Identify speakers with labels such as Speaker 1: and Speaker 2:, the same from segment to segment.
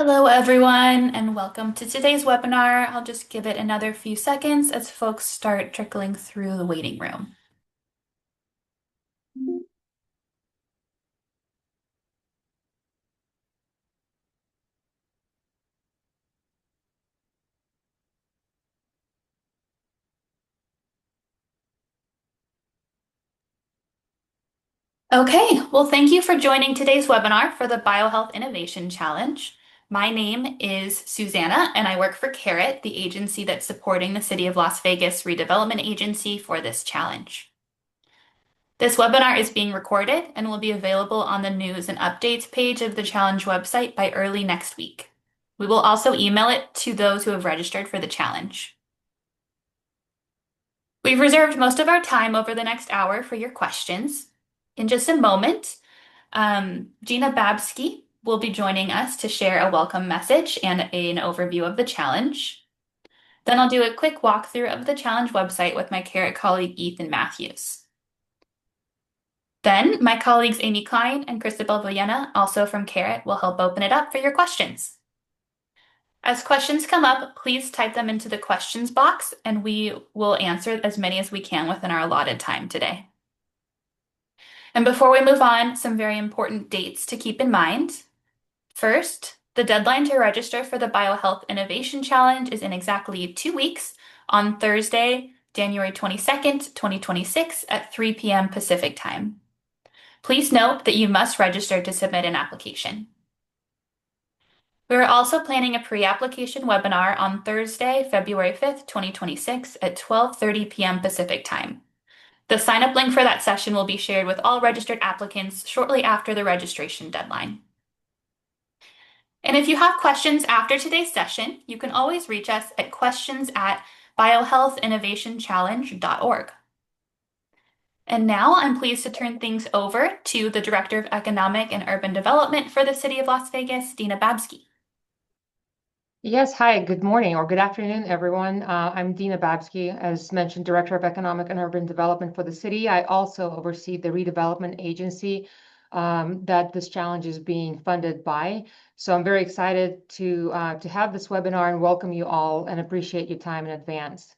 Speaker 1: Hello, everyone, and welcome to today's webinar. I'll just give it another few seconds as folks start trickling through the waiting room. Okay, well, thank you for joining today's webinar for the BioHealth Innovation Challenge. My name is Susanna, and I work for CARET, the agency that's supporting the City of Las Vegas redevelopment agency for this challenge. This webinar is being recorded and will be available on the news and updates page of the challenge website by early next week. We will also email it to those who have registered for the challenge. We've reserved most of our time over the next hour for your questions. In just a moment, Gina Babsky will be joining us to share a welcome message and an overview of the challenge. Then I'll do a quick walkthrough of the challenge website with my CARET colleague Ethan Matthews. Then my colleagues Amy Klein and Christabel Villena, also from CARET, will help open it up for your questions. As questions come up, please type them into the questions box and we will answer as many as we can within our allotted time today. And before we move on, some very important dates to keep in mind. First, the deadline to register for the BioHealth Innovation Challenge is in exactly 2 weeks on Thursday, January 22nd, 2026 at 3 p.m. Pacific Time. Please note that you must register to submit an application. We are also planning a pre-application webinar on Thursday, February 5th, 2026 at 12:30 p.m. Pacific Time. The sign-up link for that session will be shared with all registered applicants shortly after the registration deadline. And if you have questions after today's session, you can always reach us at questions@biohealthinnovationchallenge.org. And now I'm pleased to turn things over to the Director of Economic and Urban Development for the City of Las Vegas, Dina Babsky.
Speaker 2: Yes, hi, good morning or good afternoon, everyone. I'm Dina Babsky, as mentioned, Director of Economic and Urban Development for the city. I also oversee the redevelopment agency that this challenge is being funded by. So I'm very excited to have this webinar and welcome you all and appreciate your time in advance.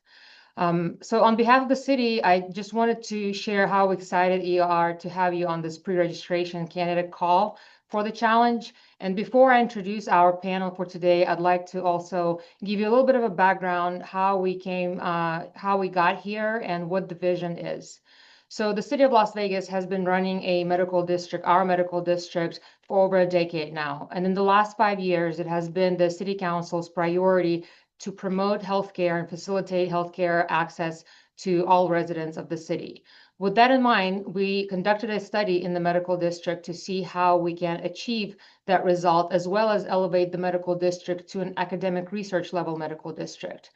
Speaker 2: So on behalf of the city, I just wanted to share how excited we are to have you on this pre-registration candidate call for the challenge. And before I introduce our panel for today, I'd like to also give you a little bit of a background, how we got here and what the vision is. So the city of Las Vegas has been running a medical district, our medical district, for over a decade now. And in the last 5 years, it has been the city council's priority to promote healthcare and facilitate healthcare access to all residents of the city. With that in mind, we conducted a study in the medical district to see how we can achieve that result, as well as elevate the medical district to an academic research level medical district.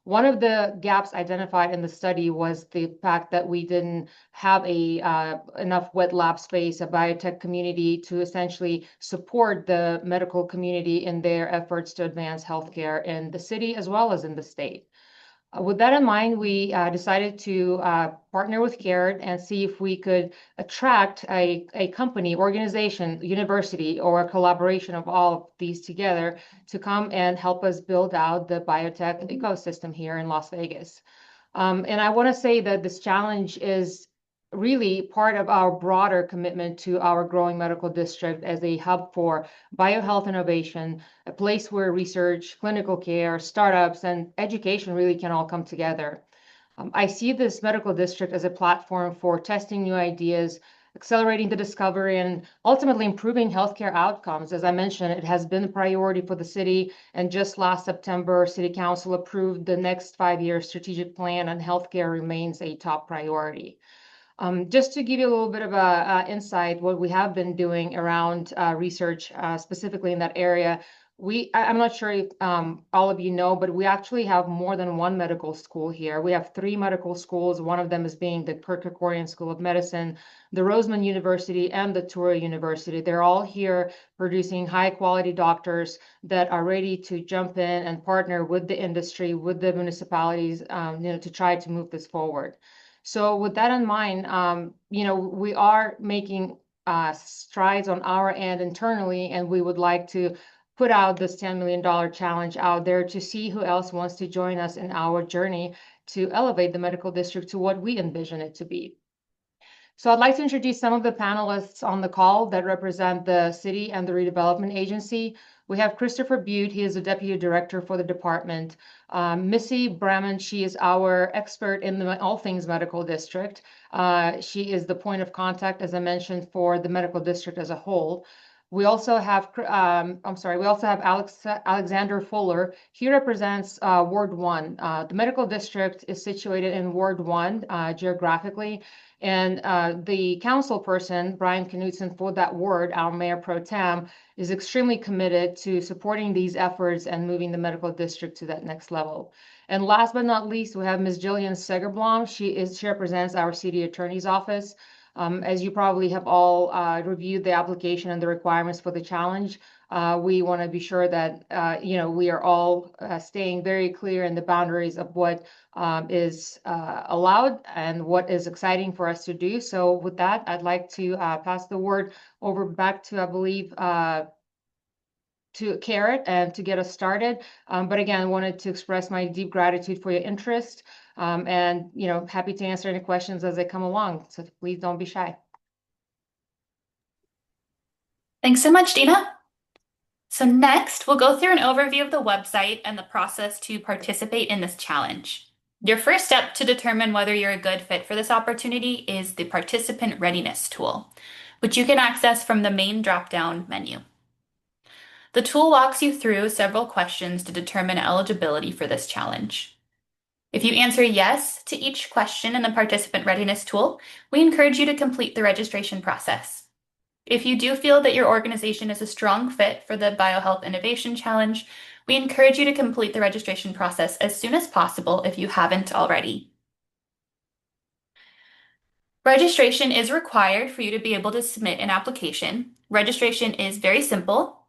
Speaker 2: One of the gaps identified in the study was the fact that we didn't have enough wet lab space, a biotech community to essentially support the medical community in their efforts to advance healthcare in the city as well as in the state. With that in mind, we decided to partner with CARET and see if we could attract a company, organization, university, or a collaboration of all of these together to come and help us build out the biotech ecosystem here in Las Vegas. And I want to say that this challenge is really part of our broader commitment to our growing medical district as a hub for biohealth innovation, a place where research, clinical care, startups, and education really can all come together. I see this medical district as a platform for testing new ideas, accelerating the discovery, and ultimately improving healthcare outcomes. As I mentioned, it has been a priority for the city, and just last September, City Council approved the next 5-year strategic plan, and healthcare remains a top priority. Just to give you a little bit of a insight, what we have been doing around research, specifically in that area, I'm not sure if all of you know, but we actually have more than one medical school here. We have 3 medical schools. One of them is being the Kirk School of Medicine, the Roseman University, and the Touro University. They're all here producing high quality doctors that are ready to jump in and partner with the industry, with the municipalities, to try to move this forward. So with that in mind, we are making strides on our end internally, and we would like to put out this $10 million challenge out there to see who else wants to join us in our journey to elevate the medical district to what we envision it to be. So I'd like to introduce some of the panelists on the call that represent the city and the redevelopment agency. We have Christopher Butte. He is the deputy director for the department. Missy Bramman, she is our expert in all things medical district. She is the point of contact, as I mentioned, for the medical district as a whole. We also have, Alexander Fuller. He represents Ward 1. The medical district is situated in Ward 1 geographically. And the council person, Brian Knutson, for that ward, our mayor pro tem, is extremely committed to supporting these efforts and moving the medical district to that next level. And last but not least, we have Ms. Jillian Segerblom. She represents our city attorney's office. As you probably have all reviewed the application and the requirements for the challenge, we want to be sure that we are all staying very clear in the boundaries of what is allowed and what is exciting for us to do. So with that, I'd like to pass the word over back to, I believe, to Carrot and to get us started. But again, I wanted to express my deep gratitude for your interest and happy to answer any questions as they come along. So please don't be shy.
Speaker 1: Thanks so much, Dina. So next, we'll go through an overview of the website and the process to participate in this challenge. Your first step to determine whether you're a good fit for this opportunity is the Participant Readiness tool, which you can access from the main drop-down menu. The tool walks you through several questions to determine eligibility for this challenge. If you answer yes to each question in the Participant Readiness tool, we encourage you to complete the registration process. If you do feel that your organization is a strong fit for the BioHealth Innovation Challenge, we encourage you to complete the registration process as soon as possible if you haven't already. Registration is required for you to be able to submit an application. Registration is very simple.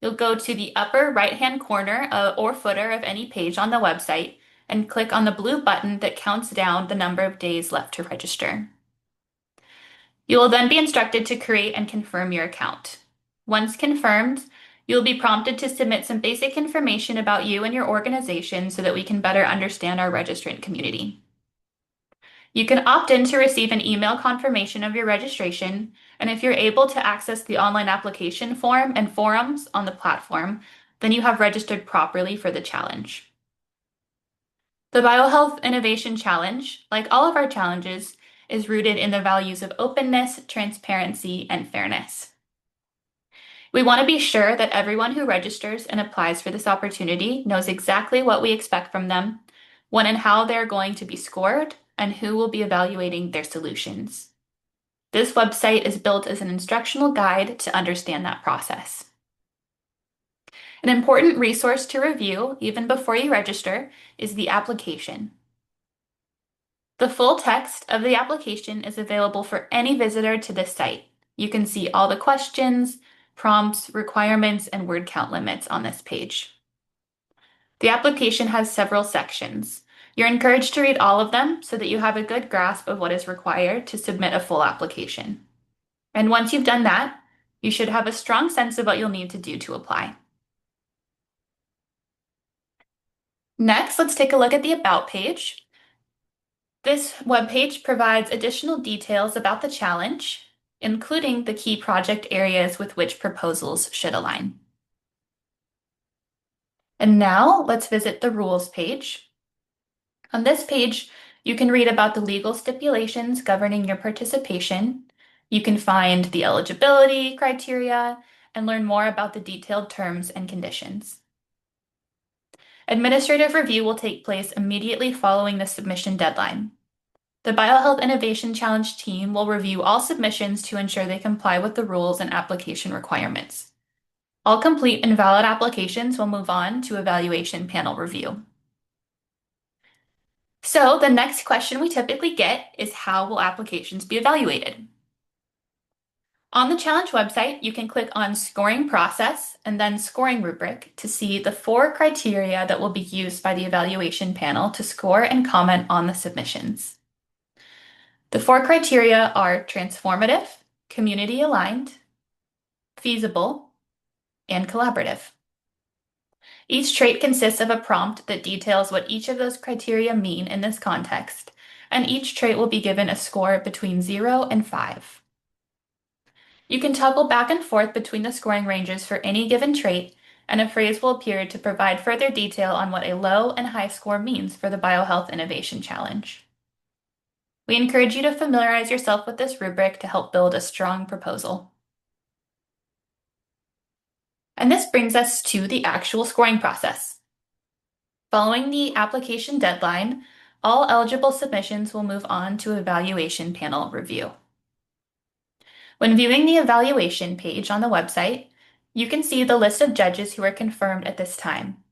Speaker 1: You'll go to the upper right-hand corner or footer of any page on the website and click on the blue button that counts down the number of days left to register. You will then be instructed to create and confirm your account. Once confirmed, you'll be prompted to submit some basic information about you and your organization so that we can better understand our registrant community. You can opt in to receive an email confirmation of your registration, and if you're able to access the online application form and forums on the platform, then you have registered properly for the challenge. The BioHealth Innovation Challenge, like all of our challenges, is rooted in the values of openness, transparency, and fairness. We want to be sure that everyone who registers and applies for this opportunity knows exactly what we expect from them, when and how they're going to be scored, and who will be evaluating their solutions. This website is built as an instructional guide to understand that process. An important resource to review, even before you register, is the application. The full text of the application is available for any visitor to this site. You can see all the questions, prompts, requirements, and word count limits on this page. The application has several sections. You're encouraged to read all of them so that you have a good grasp of what is required to submit a full application. And once you've done that, you should have a strong sense of what you'll need to do to apply. Next, let's take a look at the About page. This webpage provides additional details about the challenge, including the key project areas with which proposals should align. And now let's visit the rules page. On this page, you can read about the legal stipulations governing your participation. You can find the eligibility criteria and learn more about the detailed terms and conditions. Administrative review will take place immediately following the submission deadline. The BioHealth Innovation Challenge team will review all submissions to ensure they comply with the rules and application requirements. All complete and valid applications will move on to evaluation panel review. So the next question we typically get is, how will applications be evaluated? On the challenge website, you can click on Scoring Process and then Scoring Rubric to see the 4 criteria that will be used by the evaluation panel to score and comment on the submissions. The 4 criteria are transformative, community aligned, feasible, and collaborative. Each trait consists of a prompt that details what each of those criteria mean in this context, and each trait will be given a score between 0 and 5. You can toggle back and forth between the scoring ranges for any given trait, and a phrase will appear to provide further detail on what a low and high score means for the BioHealth Innovation Challenge. We encourage you to familiarize yourself with this rubric to help build a strong proposal. And this brings us to the actual scoring process. Following the application deadline, all eligible submissions will move on to evaluation panel review. When viewing the evaluation page on the website, you can see the list of judges who are confirmed at this time.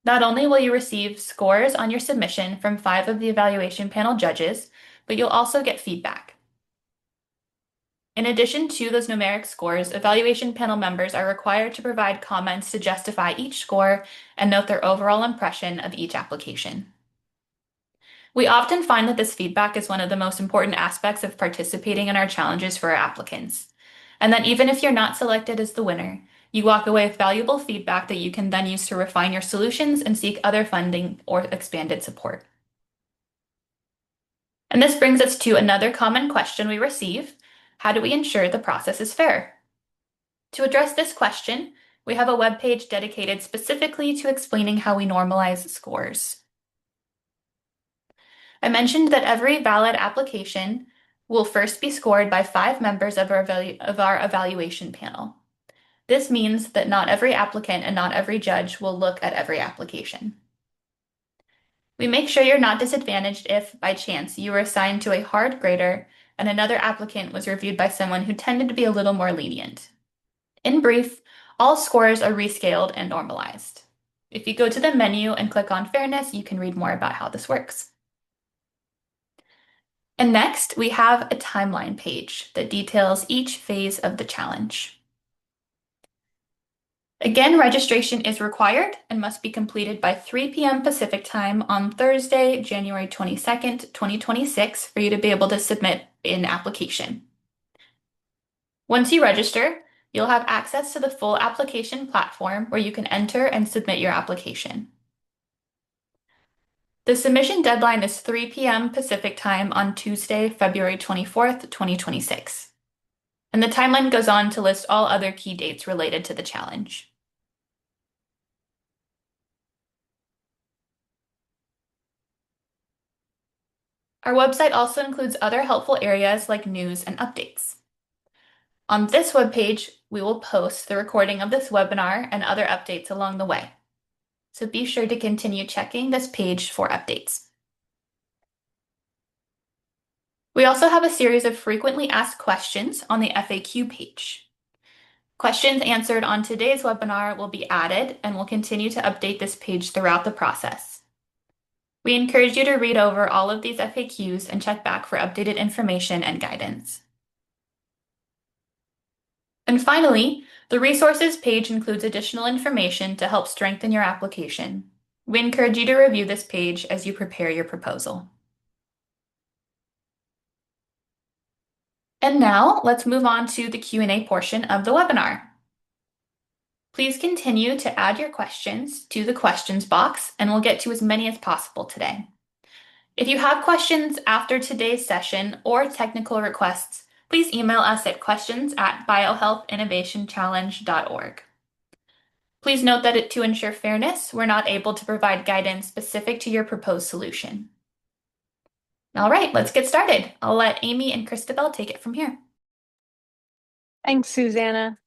Speaker 1: Not only will you receive scores on your submission from 5 of the evaluation panel judges, but you'll also get feedback. In addition to those numeric scores, evaluation panel members are required to provide comments to justify each score and note their overall impression of each application. We often find that this feedback is one of the most important aspects of participating in our challenges for our applicants, and that even if you're not selected as the winner, you walk away with valuable feedback that you can then use to refine your solutions and seek other funding or expanded support. And this brings us to another common question we receive: how do we ensure the process is fair? To address this question, we have a webpage dedicated specifically to explaining how we normalize scores. I mentioned that every valid application will first be scored by 5 members of our evaluation panel. This means that not every applicant and not every judge will look at every application. We make sure you're not disadvantaged if, by chance, you were assigned to a hard grader and another applicant was reviewed by someone who tended to be a little more lenient. In brief, all scores are rescaled and normalized. If you go to the menu and click on Fairness, you can read more about how this works. And next, we have a timeline page that details each phase of the challenge. Again, registration is required and must be completed by 3 p.m. Pacific time on Thursday, January 22nd, 2026, for you to be able to submit an application. Once you register, you'll have access to the full application platform where you can enter and submit your application. The submission deadline is 3 p.m. Pacific time on Tuesday, February 24th, 2026. And the timeline goes on to list all other key dates related to the challenge. Our website also includes other helpful areas like news and updates. On this webpage, we will post the recording of this webinar and other updates along the way. So be sure to continue checking this page for updates. We also have a series of frequently asked questions on the FAQ page. Questions answered on today's webinar will be added and will continue to update this page throughout the process. We encourage you to read over all of these FAQs and check back for updated information and guidance. And finally, the resources page includes additional information to help strengthen your application. We encourage you to review this page as you prepare your proposal. And now let's move on to the Q&A portion of the webinar. Please continue to add your questions to the questions box, and we'll get to as many as possible today. If you have questions after today's session or technical requests, please email us at questions@biohealthinnovationchallenge.org. Please note that to ensure fairness, we're not able to provide guidance specific to your proposed solution. All right, let's get started. I'll let Amy and Christabel take it from here.
Speaker 3: Thanks, Susanna.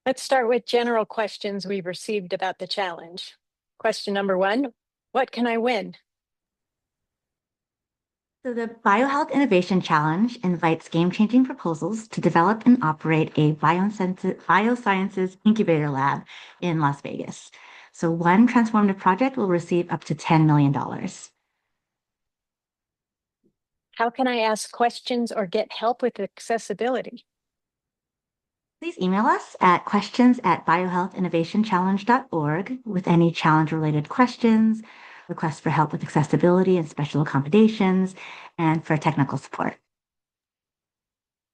Speaker 3: Let's start with general questions we've received about the challenge. Question number 1, what can I win?
Speaker 4: So the BioHealth Innovation Challenge invites game-changing proposals to develop and operate a biosciences incubator lab in Las Vegas. So one transformative project will receive up to $10 million.
Speaker 3: How can I ask questions or get help with accessibility?
Speaker 4: Please email us at questions@biohealthinnovationchallenge.org with any challenge-related questions, requests for help with accessibility and special accommodations, and for technical support.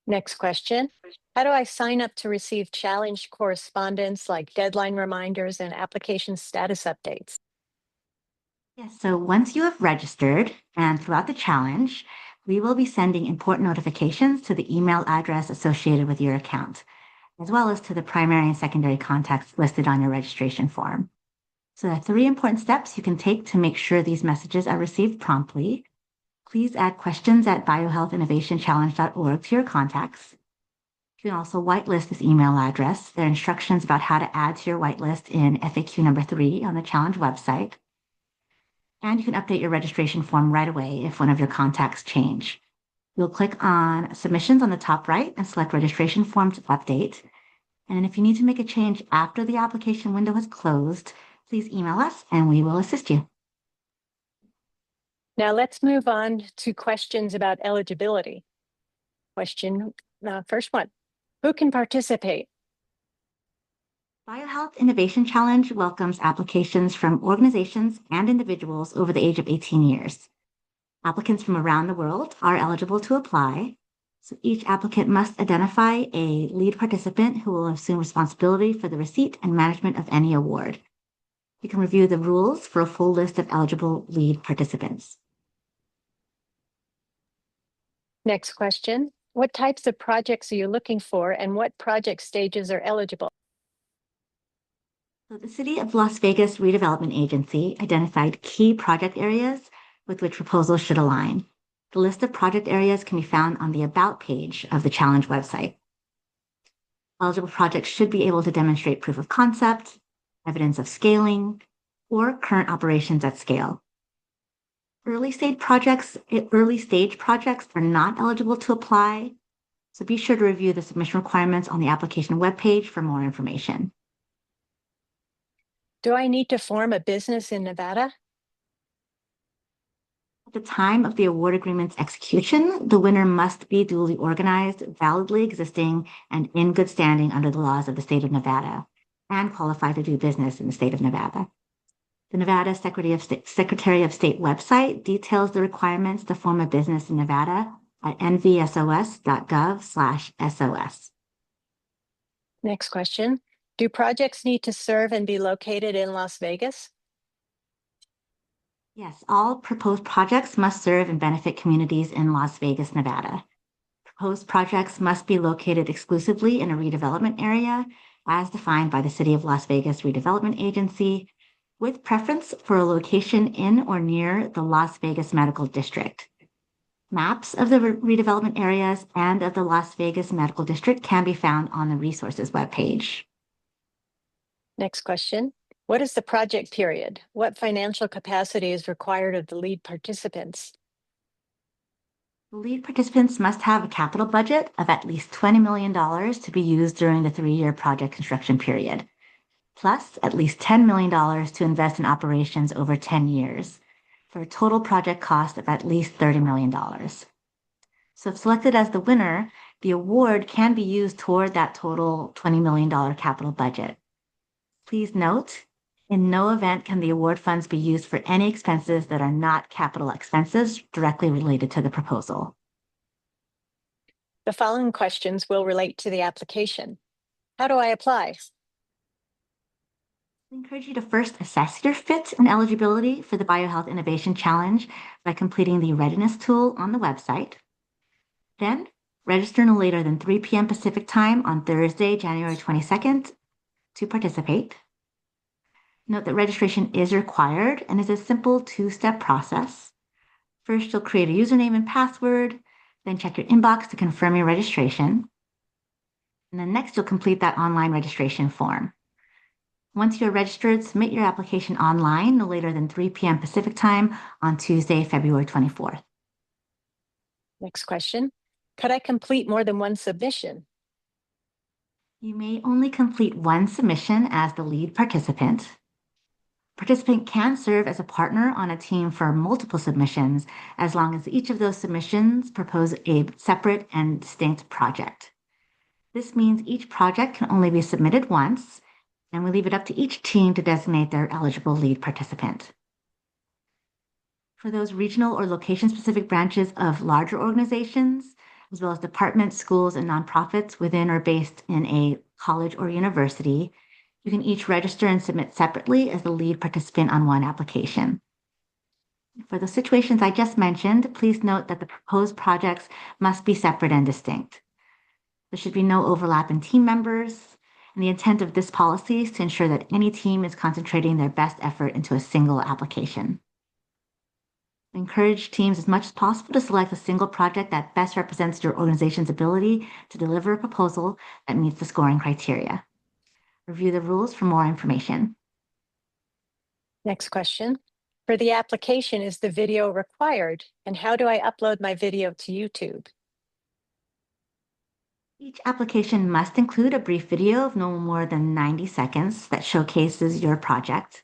Speaker 3: Next question. How do I sign up to receive challenge correspondence like deadline reminders and application status updates?
Speaker 4: Yes, so once you have registered and throughout the challenge, we will be sending important notifications to the email address associated with your account, as well as to the primary and secondary contacts listed on your registration form. So there are 3 important steps you can take to make sure these messages are received promptly. Please add questions at biohealthinnovationchallenge.org to your contacts. You can also whitelist this email address. There are instructions about how to add to your whitelist in FAQ number 3 on the challenge website. And you can update your registration form right away if one of your contacts change. You'll click on Submissions on the top right and select Registration Form to update. And if you need to make a change after the application window has closed, please email us and we will assist you.
Speaker 3: Now let's move on to questions about eligibility. First one, who can participate?
Speaker 4: BioHealth Innovation Challenge welcomes applications from organizations and individuals over the age of 18 years. Applicants from around the world are eligible to apply. So each applicant must identify a lead participant who will assume responsibility for the receipt and management of any award. You can review the rules for a full list of eligible lead participants.
Speaker 3: Next question, what types of projects are you looking for and what project stages are eligible?
Speaker 4: So the City of Las Vegas Redevelopment Agency identified key project areas with which proposals should align. The list of project areas can be found on the About page of the challenge website. Eligible projects should be able to demonstrate proof of concept, evidence of scaling, or current operations at scale. Early stage projects are not eligible to apply, so be sure to review the submission requirements on the application webpage for more information.
Speaker 3: Do I need to form a business in Nevada?
Speaker 4: At the time of the award agreement's execution, the winner must be duly organized, validly existing, and in good standing under the laws of the state of Nevada, and qualified to do business in the state of Nevada. The Nevada Secretary of State website details the requirements to form a business in Nevada at nvsos.gov/SOS.
Speaker 3: Next question, do projects need to serve and be located in Las Vegas?
Speaker 4: Yes, all proposed projects must serve and benefit communities in Las Vegas, Nevada. Proposed projects must be located exclusively in a redevelopment area as defined by the City of Las Vegas Redevelopment Agency, with preference for a location in or near the Las Vegas Medical District. Maps of the redevelopment areas and of the Las Vegas Medical District can be found on the resources webpage.
Speaker 3: Next question, what is the project period? What financial capacity is required of the lead participants?
Speaker 4: The lead participants must have a capital budget of at least $20 million to be used during the 3-year project construction period, plus at least $10 million to invest in operations over 10 years, for a total project cost of at least $30 million. So if selected as the winner, the award can be used toward that total $20 million capital budget. Please note, in no event can the award funds be used for any expenses that are not capital expenses directly related to the proposal.
Speaker 3: The following questions will relate to the application. How do I apply?
Speaker 4: I encourage you to first assess your fit and eligibility for the BioHealth Innovation Challenge by completing the readiness tool on the website. Then, register no later than 3 p.m. Pacific time on Thursday, January 22nd to participate. Note that registration is required and is a simple 2-step process. First, you'll create a username and password, then check your inbox to confirm your registration. And then next, you'll complete that online registration form. Once you're registered, submit your application online no later than 3 p.m. Pacific time on Tuesday, February 24th.
Speaker 3: Next question, could I complete more than one submission?
Speaker 4: You may only complete one submission as the lead participant. Participant can serve as a partner on a team for multiple submissions as long as each of those submissions propose a separate and distinct project. This means each project can only be submitted once, and we leave it up to each team to designate their eligible lead participant. For those regional or location-specific branches of larger organizations, as well as departments, schools, and nonprofits within or based in a college or university. You can each register and submit separately as the lead participant on one application. For the situations I just mentioned, please note that the proposed projects must be separate and distinct. There should be no overlap in team members, and the intent of this policy is to ensure that any team is concentrating their best effort into a single application. I encourage teams as much as possible to select a single project that best represents your organization's ability to deliver a proposal that meets the scoring criteria. Review the rules for more information.
Speaker 3: Next question. For the application, is the video required? And how do I upload my video to YouTube?
Speaker 4: Each application must include a brief video of no more than 90 seconds that showcases your project.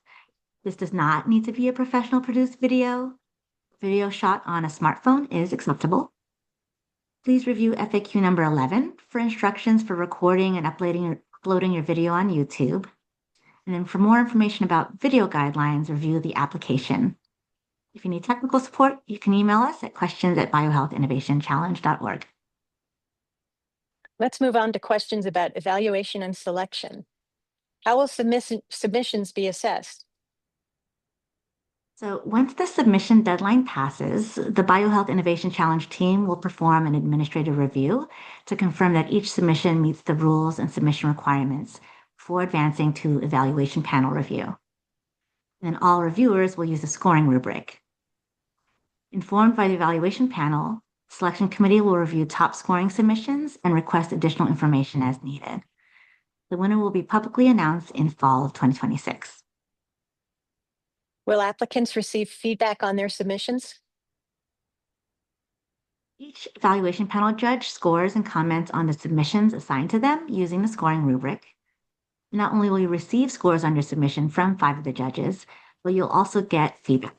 Speaker 4: This does not need to be a professional produced video. Video shot on a smartphone is acceptable. Please review FAQ number 11 for instructions for recording and uploading your video on YouTube. And then for more information about video guidelines, review the application. If you need technical support, you can email us at questions@biohealthinnovationchallenge.org.
Speaker 3: Let's move on to questions about evaluation and selection. How will submissions be assessed?
Speaker 4: So once the submission deadline passes, the BioHealth Innovation Challenge team will perform an administrative review to confirm that each submission meets the rules and submission requirements before advancing to evaluation panel review. Then all reviewers will use a scoring rubric. Informed by the evaluation panel, the selection committee will review top scoring submissions and request additional information as needed. The winner will be publicly announced in fall of 2026.
Speaker 3: Will applicants receive feedback on their submissions?
Speaker 4: Each evaluation panel judge scores and comments on the submissions assigned to them using the scoring rubric. Not only will you receive scores on your submission from 5 of the judges, but you'll also get feedback.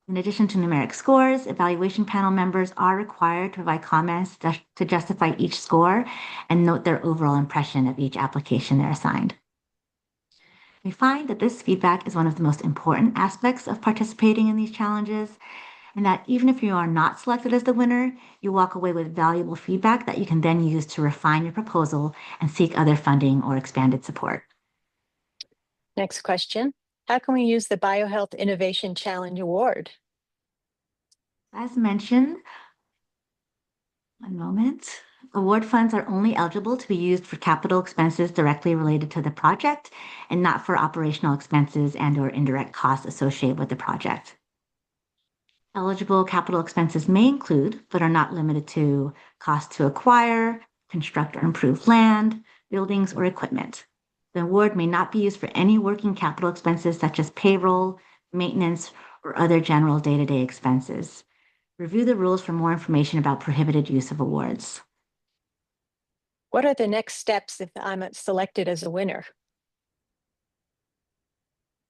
Speaker 4: In addition to numeric scores, evaluation panel members are required to provide comments to justify each score and note their overall impression of each application they're assigned. We find that this feedback is one of the most important aspects of participating in these challenges, and that even if you are not selected as the winner, you walk away with valuable feedback that you can then use to refine your proposal and seek other funding or expanded support.
Speaker 3: Next question. How can we use the BioHealth Innovation Challenge Award?
Speaker 4: As mentioned, one moment. Award funds are only eligible to be used for capital expenses directly related to the project and not for operational expenses and/or indirect costs associated with the project. Eligible capital expenses may include, but are not limited to, costs to acquire, construct or improve land, buildings, or equipment. The award may not be used for any working capital expenses such as payroll, maintenance, or other general day-to-day expenses. Review the rules for more information about prohibited use of awards.
Speaker 3: What are the next steps if I'm selected as a winner?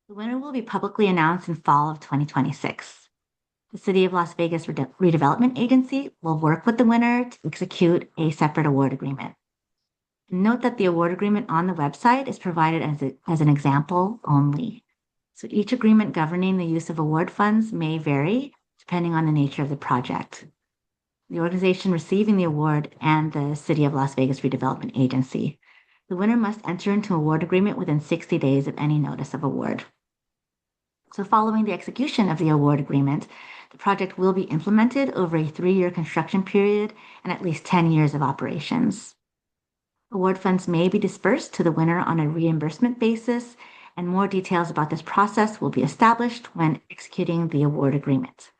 Speaker 4: The winner will be publicly announced in fall of 2026. The City of Las Vegas Redevelopment Agency will work with the winner to execute a separate award agreement. Note that the award agreement on the website is provided as an example only. So each agreement governing the use of award funds may vary depending on the nature of the project. The organization receiving the award and the City of Las Vegas Redevelopment Agency. The winner must enter into an award agreement within 60 days of any notice of award. So following the execution of the award agreement, the project will be implemented over a 3-year construction period and at least 10 years of operations. Award funds may be dispersed to the winner on a reimbursement basis, and more details about this process will be established when executing the award agreement.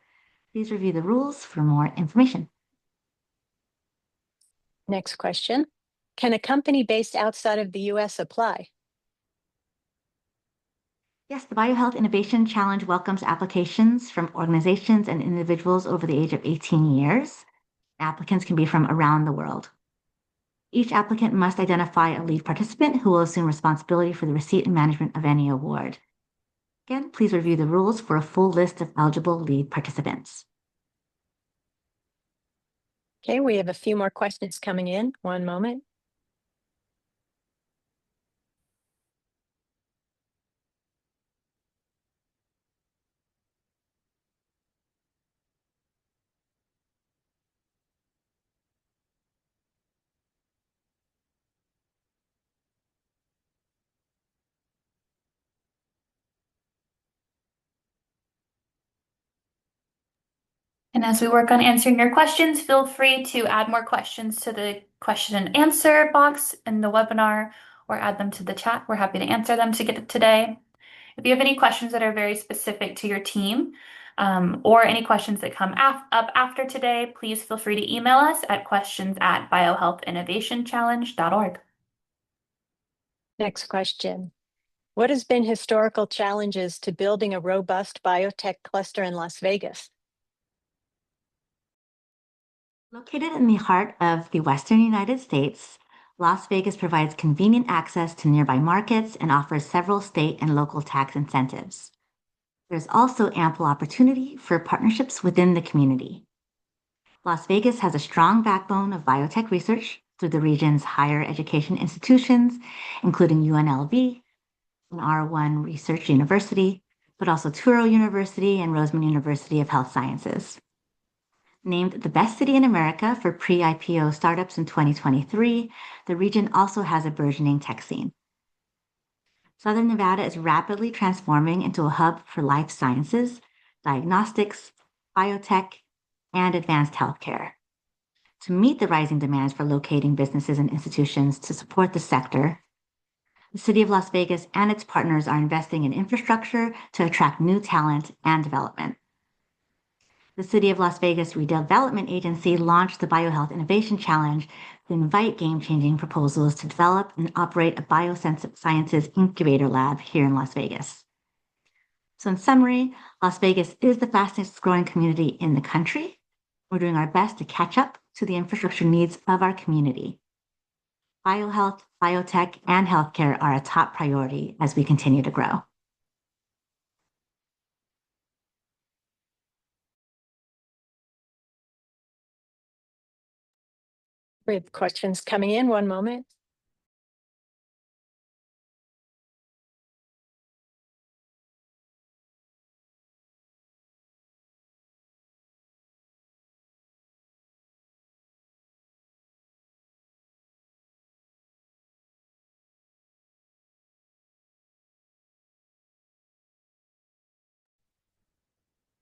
Speaker 4: Please review the rules for more information.
Speaker 3: Next question. Can a company based outside of the US apply?
Speaker 4: Yes, the BioHealth Innovation Challenge welcomes applications from organizations and individuals over the age of 18 years. Applicants can be from around the world. Each applicant must identify a lead participant who will assume responsibility for the receipt and management of any award. Again, please review the rules for a full list of eligible lead participants.
Speaker 3: Okay, we have a few more questions coming in. One moment.
Speaker 1: And as we work on answering your questions, feel free to add more questions to the question and answer box in the webinar or add them to the chat. We're happy to answer them today. If you have any questions that are very specific to your team, or any questions that come up after today, please feel free to email us at questions@biohealthinnovationchallenge.org.
Speaker 3: Next question. What has been historical challenges to building a robust biotech cluster in Las Vegas?
Speaker 4: Located in the heart of the Western United States, Las Vegas provides convenient access to nearby markets and offers several state and local tax incentives. There's also ample opportunity for partnerships within the community. Las Vegas has a strong backbone of biotech research through the region's higher education institutions, including UNLV, and R1 Research University, but also Touro University and Roseman University of Health Sciences. Named the best city in America for pre-IPO startups in 2023, the region also has a burgeoning tech scene. Southern Nevada is rapidly transforming into a hub for life sciences, diagnostics, biotech, and advanced healthcare. To meet the rising demands for locating businesses and institutions to support the sector, the City of Las Vegas and its partners are investing in infrastructure to attract new talent and development. The City of Las Vegas Redevelopment Agency launched the BioHealth Innovation Challenge to invite game-changing proposals to develop and operate a biosciences incubator lab here in Las Vegas. So in summary, Las Vegas is the fastest growing community in the country. We're doing our best to catch up to the infrastructure needs of our community. BioHealth, biotech, and healthcare are a top priority as we continue to grow.
Speaker 3: We have questions coming in. One moment.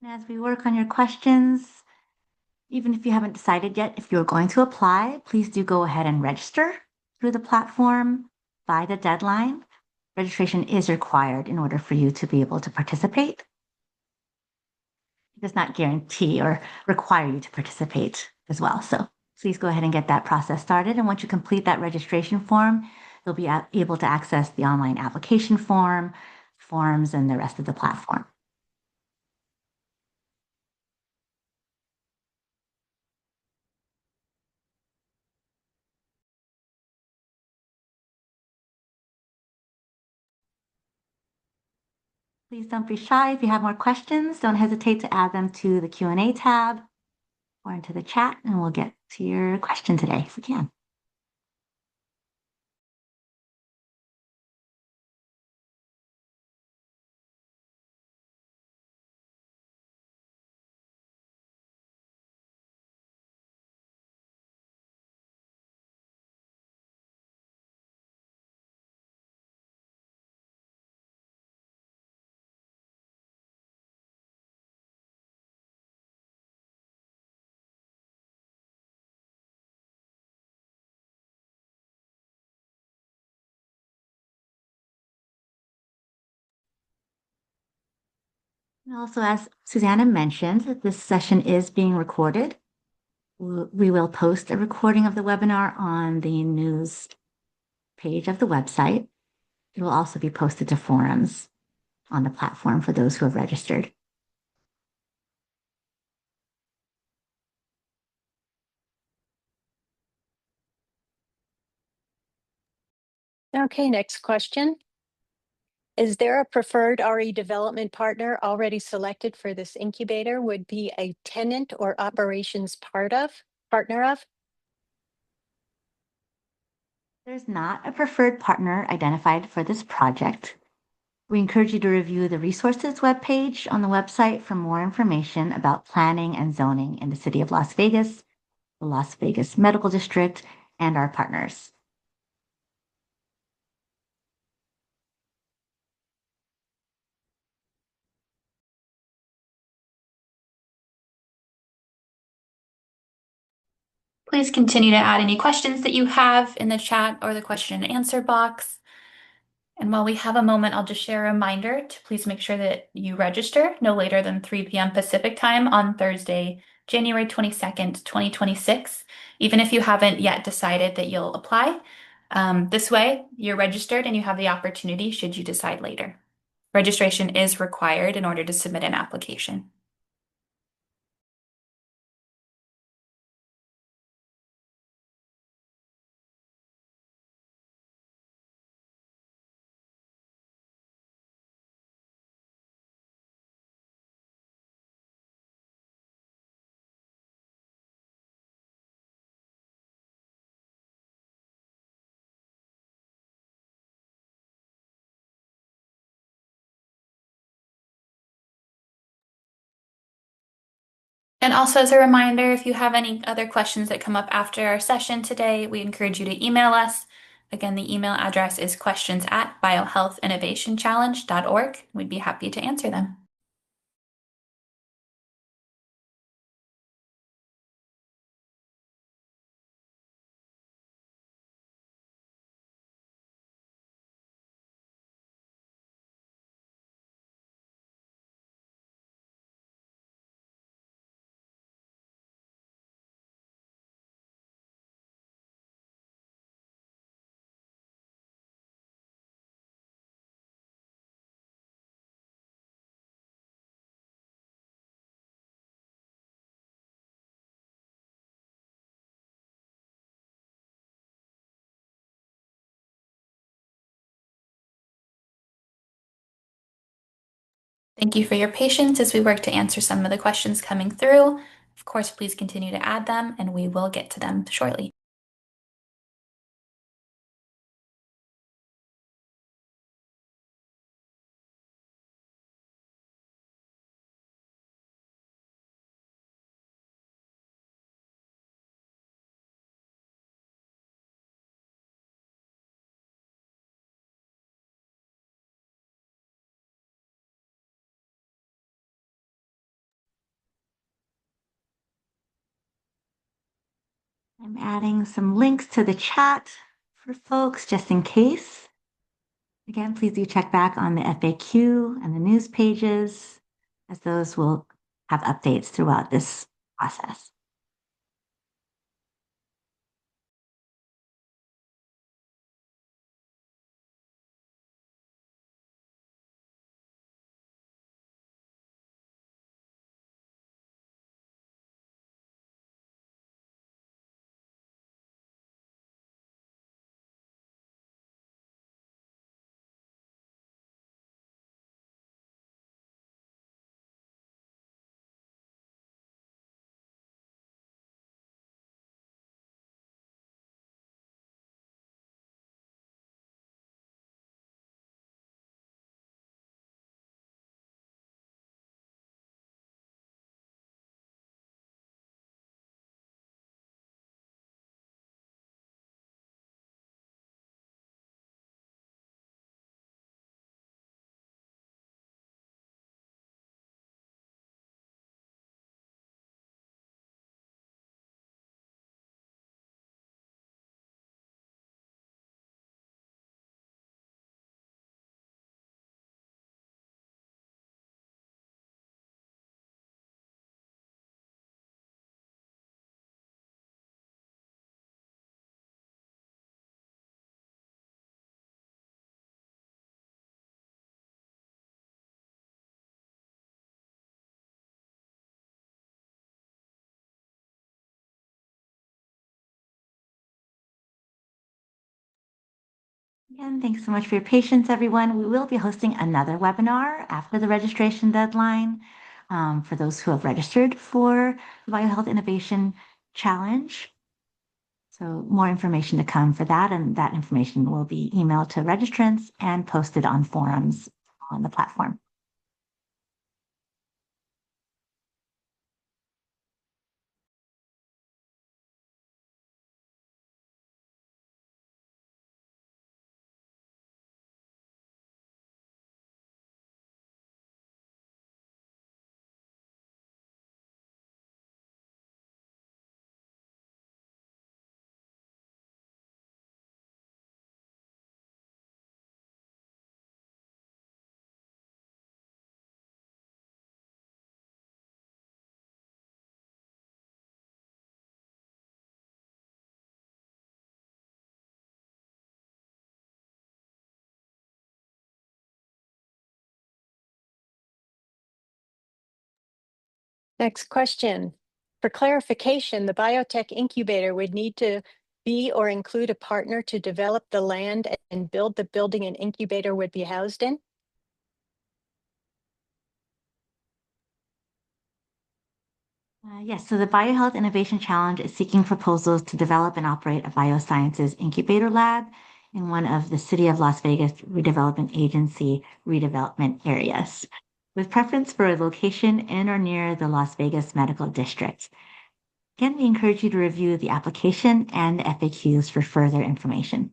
Speaker 4: And as we work on your questions, even if you haven't decided yet if you're going to apply, please do go ahead and register through the platform by the deadline. Registration is required in order for you to be able to participate. It does not guarantee or require you to participate as well. So please go ahead and get that process started. And once you complete that registration form, you'll be able to access the online application forms, and the rest of the platform. Please don't be shy. If you have more questions, don't hesitate to add them to the Q&A tab or into the chat, and we'll get to your question today if we can. And also, as Susanna mentioned, this session is being recorded. We will post a recording of the webinar on the news page of the website. It will also be posted to forums on the platform for those who have registered.
Speaker 3: Okay, next question. Is there a preferred RE development partner already selected for this incubator would be a tenant or operations partner of?
Speaker 4: There's not a preferred partner identified for this project. We encourage you to review the resources webpage on the website for more information about planning and zoning in the City of Las Vegas, the Las Vegas Medical District, and our partners.
Speaker 1: Please continue to add any questions that you have in the chat or the question and answer box. And while we have a moment, I'll just share a reminder to please make sure that you register no later than 3 p.m. Pacific time on Thursday, January 22nd, 2026, even if you haven't yet decided that you'll apply. This way, you're registered and you have the opportunity should you decide later. Registration is required in order to submit an application. And also as a reminder, if you have any other questions that come up after our session today, we encourage you to email us. Again, the email address is questions@biohealthinnovationchallenge.org. We'd be happy to answer them. Thank you for your patience as we work to answer some of the questions coming through. Of course, please continue to add them and we will get to them shortly.
Speaker 4: I'm adding some links to the chat for folks just in case. Again, please do check back on the FAQ and the news pages, as those will have updates throughout this process. Again, thanks so much for your patience, everyone. We will be hosting another webinar after the registration deadline for those who have registered for the BioHealth Innovation Challenge. So more information to come for that, and that information will be emailed to registrants and posted on forums on the platform.
Speaker 3: Next question. For clarification, the biotech incubator would need to be or include a partner to develop the land and build the building an incubator would be housed in?
Speaker 4: Yes, so the BioHealth Innovation Challenge is seeking proposals to develop and operate a biosciences incubator lab in one of the City of Las Vegas Redevelopment Agency redevelopment areas, with preference for a location in or near the Las Vegas Medical District. Again, we encourage you to review the application and the FAQs for further information.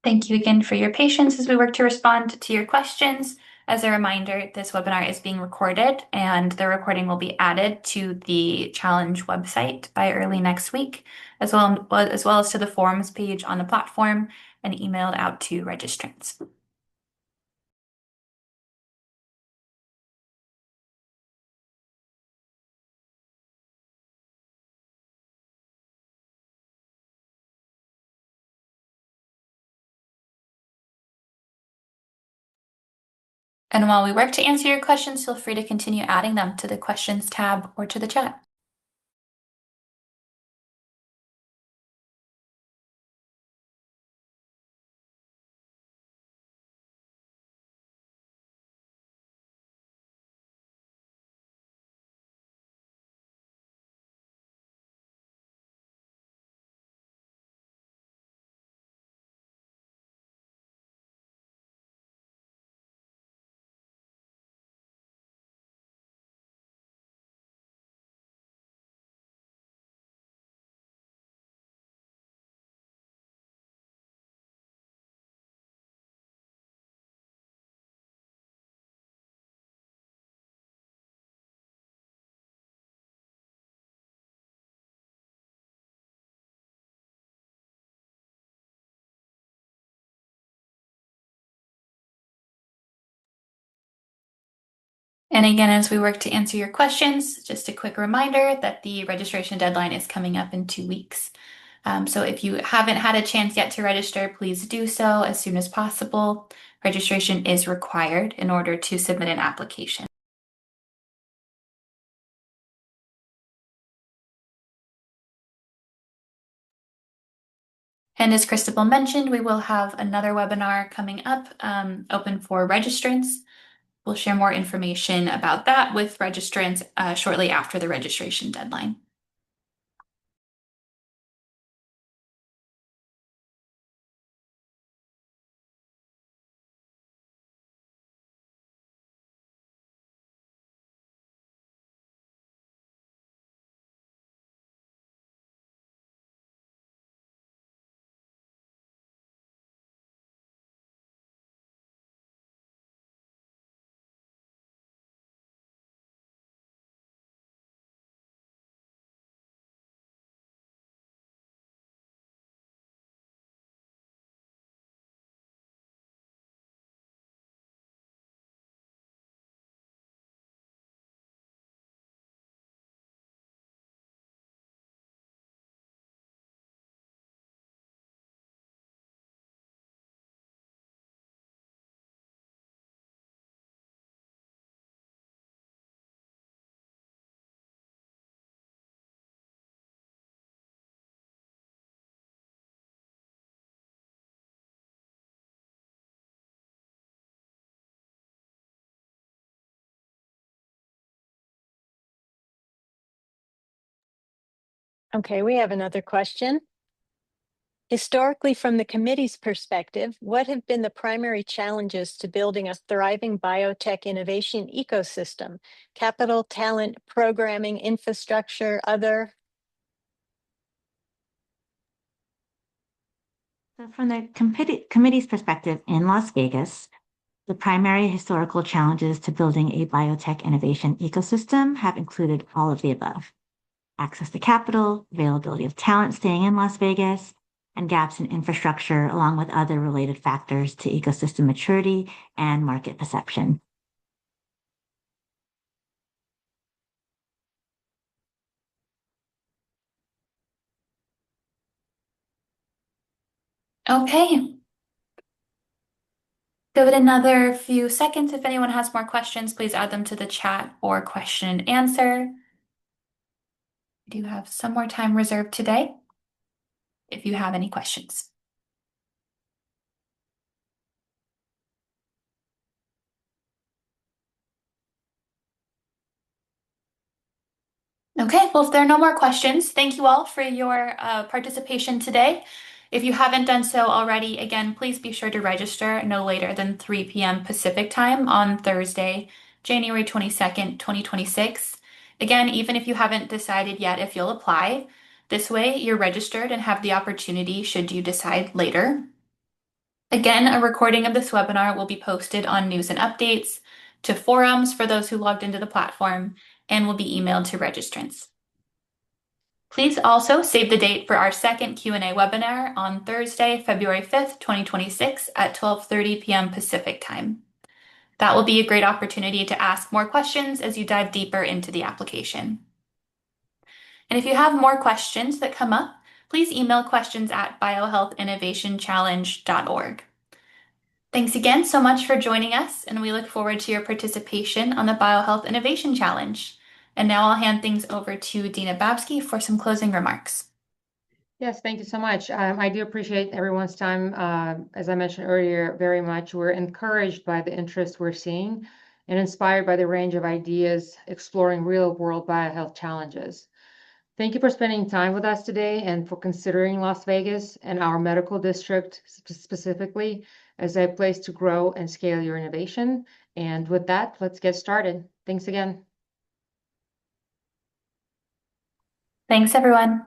Speaker 1: Thank you again for your patience as we work to respond to your questions. As a reminder, this webinar is being recorded and the recording will be added to the challenge website by early next week, as well as to the forums page on the platform and emailed out to registrants. And while we work to answer your questions, feel free to continue adding them to the questions tab or to the chat. And again, as we work to answer your questions, just a quick reminder that the registration deadline is coming up in 2 weeks. So if you haven't had a chance yet to register, please do so as soon as possible. Registration is required in order to submit an application. And as Christabel mentioned, we will have another webinar coming up, open for registrants. We'll share more information about that with registrants shortly after the registration deadline.
Speaker 3: Okay, we have another question. Historically, from the committee's perspective, what have been the primary challenges to building a thriving biotech innovation ecosystem? Capital, talent, programming, infrastructure, other?
Speaker 4: So from the committee's perspective in Las Vegas, the primary historical challenges to building a biotech innovation ecosystem have included all of the above: access to capital, availability of talent staying in Las Vegas, and gaps in infrastructure, along with other related factors to ecosystem maturity and market perception.
Speaker 1: Okay. Give it another few seconds. If anyone has more questions, please add them to the chat or question and answer. We do have some more time reserved today if you have any questions. Okay, well, if there are no more questions, thank you all for your participation today. If you haven't done so already, again, please be sure to register no later than 3 p.m. Pacific time on Thursday, January 22nd, 2026. Again, even if you haven't decided yet if you'll apply, this way you're registered and have the opportunity should you decide later. Again, a recording of this webinar will be posted on News and Updates, to forums for those who logged into the platform, and will be emailed to registrants. Please also save the date for our second Q&A webinar on Thursday, February 5th, 2026 at 12:30 p.m. Pacific time. That will be a great opportunity to ask more questions as you dive deeper into the application. And if you have more questions that come up, please email questions at biohealthinnovationchallenge.org. Thanks again so much for joining us, and we look forward to your participation on the BioHealth Innovation Challenge. And now I'll hand things over to Dina Babsky for some closing remarks.
Speaker 2: Yes, thank you so much. I do appreciate everyone's time. As I mentioned earlier, very much. We're encouraged by the interest we're seeing and inspired by the range of ideas exploring real-world biohealth challenges. Thank you for spending time with us today and for considering Las Vegas and our medical district specifically as a place to grow and scale your innovation. And with that, let's get started. Thanks again.
Speaker 1: Thanks, everyone.